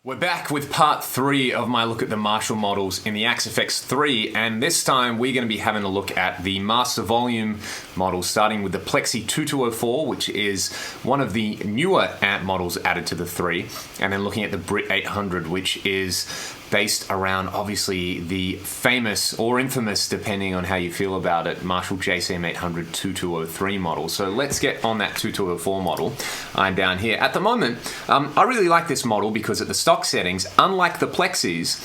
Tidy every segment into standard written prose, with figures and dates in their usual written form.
We're back with part 3 of my look at the Marshall models in the Axe FX 3, and this time we're going to be having a look at the Master Volume models, starting with the Plexi 2204, which is one of the newer amp models added to the 3, and then looking at the Brit 800, which is based around obviously the famous or infamous, depending on how you feel about it, Marshall JCM800 2203 model. So let's get on that 2204 model. I'm down here. At the moment, I really like this model because at the stock settings, unlike the Plexis,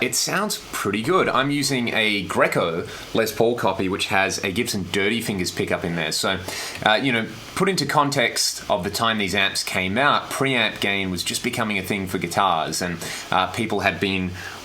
it sounds pretty good. I'm using a Greco Les Paul copy, which has a Gibson Dirty Fingers pickup in there. So, put into context of the time these amps came out, preamp gain was just becoming a thing for guitars, and people had been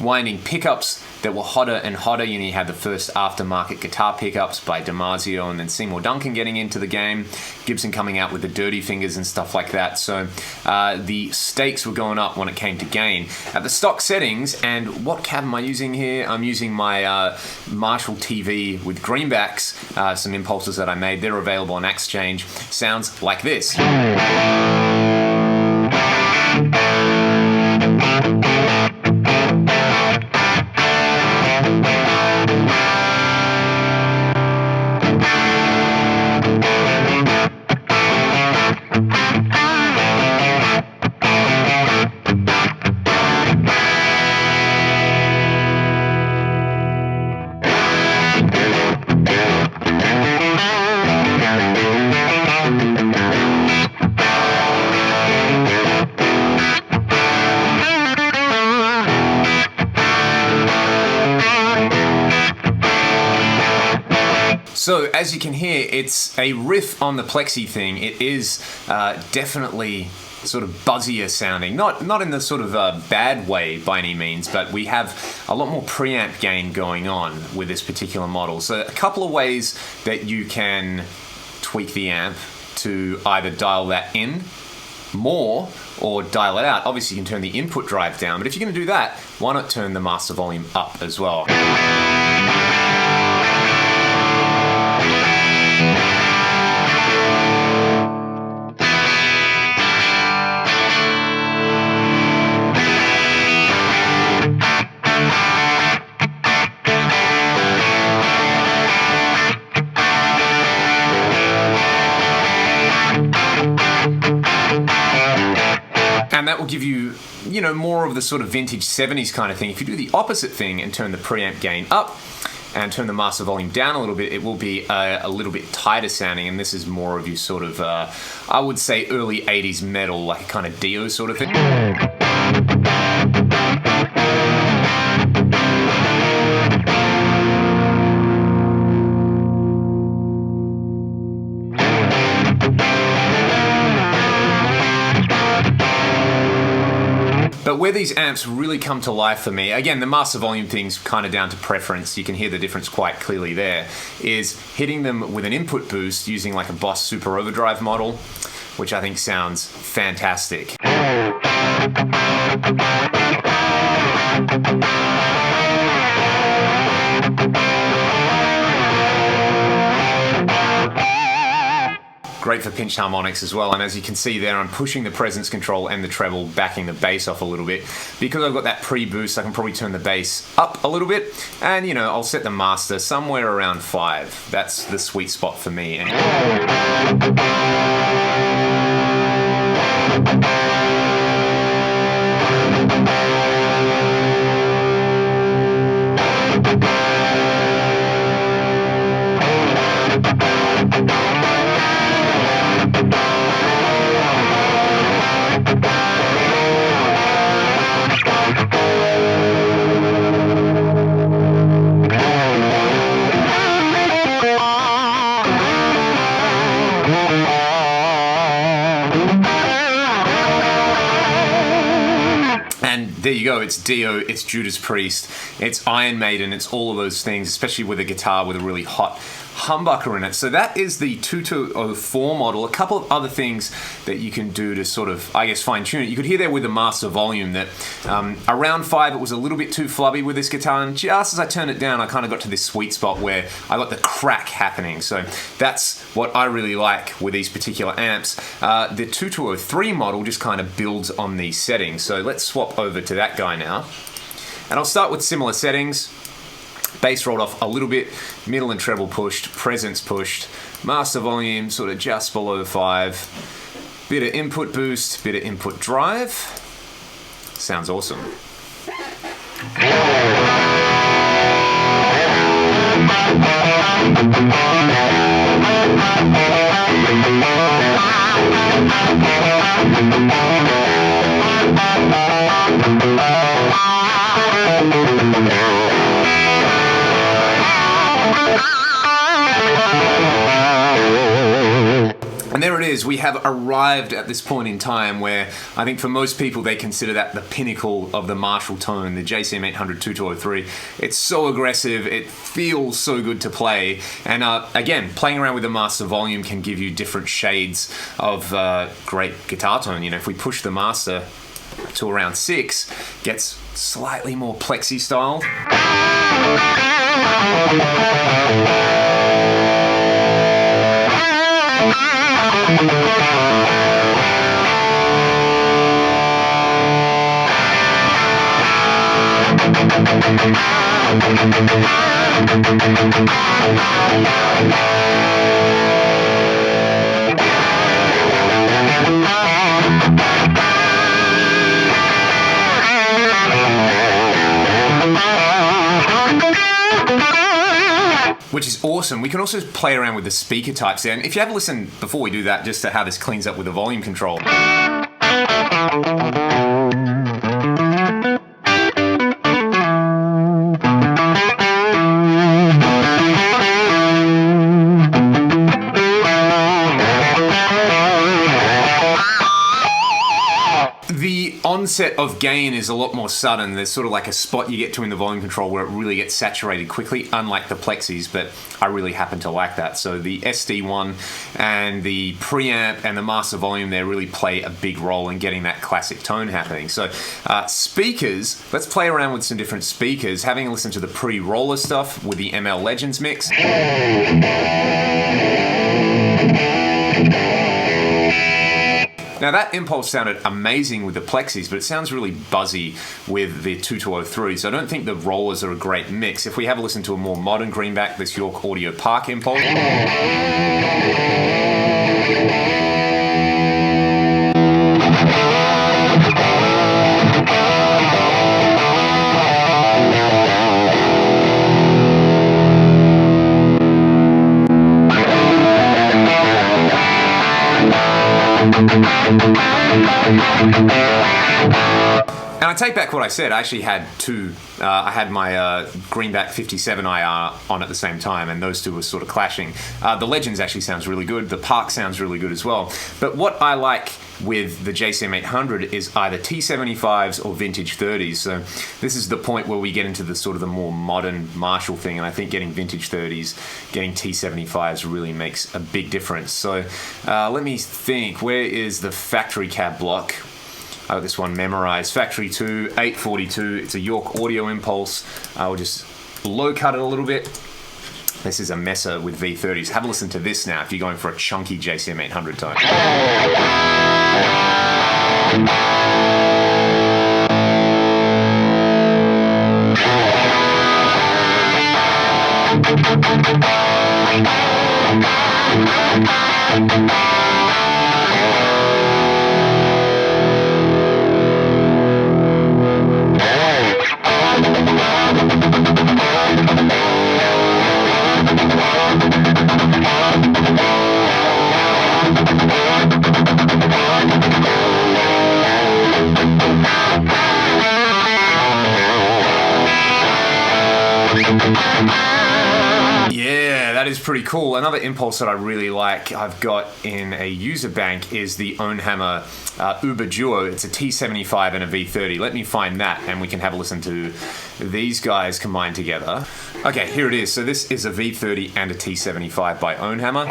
winding pickups that were hotter and hotter. You had the first aftermarket guitar pickups by DiMarzio, and then Seymour Duncan getting into the game, Gibson coming out with the Dirty Fingers and stuff like that. So the stakes were going up when it came to gain. At the stock settings, and what cab am I using here? I'm using my Marshall TV with greenbacks, some impulses that I made. They're available on Exchange. Sounds like this. So as you can hear, it's a riff on the Plexi thing. It is definitely sort of buzzier sounding, not in the sort of bad way by any means, but we have a lot more preamp gain going on with this particular model. So a couple of ways that you can tweak the amp to either dial that in more or dial it out. Obviously you can turn the input drive down, but if you're going to do that, why not turn the master volume up as well? And that will give you, more of the sort of vintage 70s kind of thing. If you do the opposite thing and turn the preamp gain up and turn the master volume down a little bit, it will be a little bit tighter sounding, and this is more of your sort of, I would say early 80s metal, like a kind of Dio sort of thing. But where these amps really come to life for me, again, the master volume thing's kind of down to preference, you can hear the difference quite clearly there, is hitting them with an input boost using like a Boss Super Overdrive model, which I think sounds fantastic. Great for pinched harmonics as well, and as you can see there, I'm pushing the presence control and the treble, backing the bass off a little bit. Because I've got that pre-boost, I can probably turn the bass up a little bit, and I'll set the master somewhere around 5. That's the sweet spot for me. There you go, it's Dio, it's Judas Priest, it's Iron Maiden, it's all of those things, especially with a guitar with a really hot humbucker in it. So that is the 2204 model. A couple of other things that you can do to sort of, I guess, fine tune it. You could hear there with the master volume that around 5 it was a little bit too flubby with this guitar, and just as I turned it down I kind of got to this sweet spot where I got the crack happening. So that's what I really like with these particular amps. The 2203 model just kind of builds on these settings. So let's swap over to that guy now. And I'll start with similar settings. Bass rolled off a little bit, middle and treble pushed, presence pushed, master volume sort of just below 5, bit of input boost, bit of input drive. Sounds awesome. And there it is, we have arrived at this point in time where I think for most people they consider that the pinnacle of the Marshall tone, the JCM800 2203. It's so aggressive, it feels so good to play, and again, playing around with the master volume can give you different shades of great guitar tone. You know, if we push the master to around 6, gets slightly more plexi style. Which is awesome. We can also play around with the speaker types there. And if you have a listen before we do that, just to how this cleans up with the volume control. The onset of gain is a lot more sudden. There's sort of like a spot you get to in the volume control where it really gets saturated quickly, unlike the plexis, but I really happen to like that. So the SD1 and the preamp and the master volume there really play a big role in getting that classic tone happening. So speakers, let's play around with some different speakers, having a listen to the pre-roller stuff with the ML Legends mix. Now that impulse sounded amazing with the plexis, but it sounds really buzzy with the 2203, so I don't think the rollers are a great mix. If we have a listen to a more modern greenback, this York Audio Park impulse. And I take back what I said. I actually had two. I had my Greenback 57 IR on at the same time, and those two were sort of clashing. The Legends actually sounds really good. The Park sounds really good as well. But what I like with the JCM800 is either T75s or vintage 30s. So this is the point where we get into the sort of the more modern Marshall thing, and I think getting vintage 30s, getting T75s really makes a big difference. So let me think, where is the factory cab block? I got this one memorized. Factory 2, 842. It's a York Audio Impulse. I'll just low cut it a little bit. This is a Messer with V30s. Have a listen to this now if you're going for a chunky JCM800 tone. pretty cool. Another impulse that I really like, I've got in a user bank, is the Ownhammer Uber Duo. It's a T75 and a V30. Let me find that and we can have a listen to these guys combined together. Okay, here it is. So this is a V30 and a T75 by Ownhammer.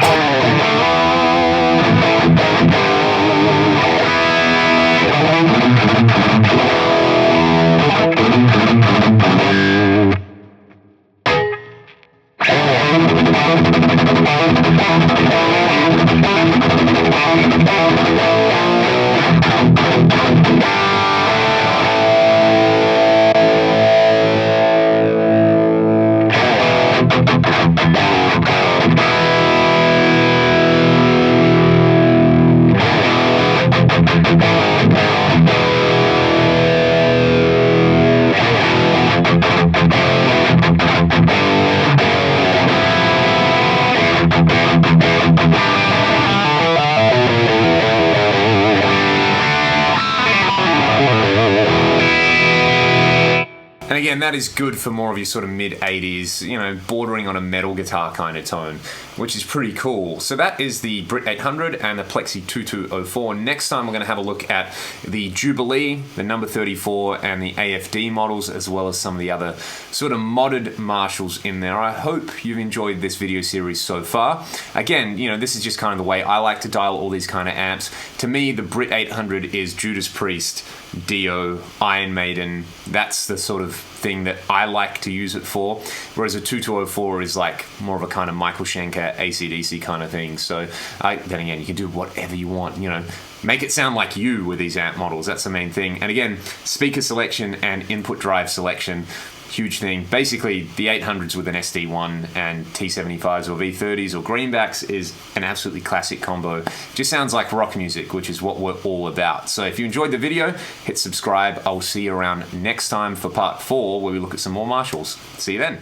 And again, that is good for more of your sort of mid-80s, you know, bordering on a metal guitar kind of tone, which is pretty cool. So that is the Brit 800 and the Plexi 2204. Next time we're going to have a look at the Jubilee, the number 34, and the AFD models, as well as some of the other sort of modded Marshalls in there. I hope you've enjoyed this video series so far. Again, you know, this is just kind of the way I like to dial all these kind of amps. To me, the Brit 800 is Judas Priest, Dio, Iron Maiden. That's the sort of thing that I like to use it for, whereas a 2204 is like more of a kind of Michael Schenker, AC/DC kind of thing. So then again, you can do whatever you want, you know, make it sound like you with these amp models. That's the main thing. And again, speaker selection and input drive selection, huge thing. Basically, the 800s with an SD1 and T75s or V30s or greenbacks is an absolutely classic combo. Just sounds like rock music, which is what we're all about. So if you enjoyed the video, hit subscribe. I'll see you around next time for part 4, where we look at some more Marshalls. See you then.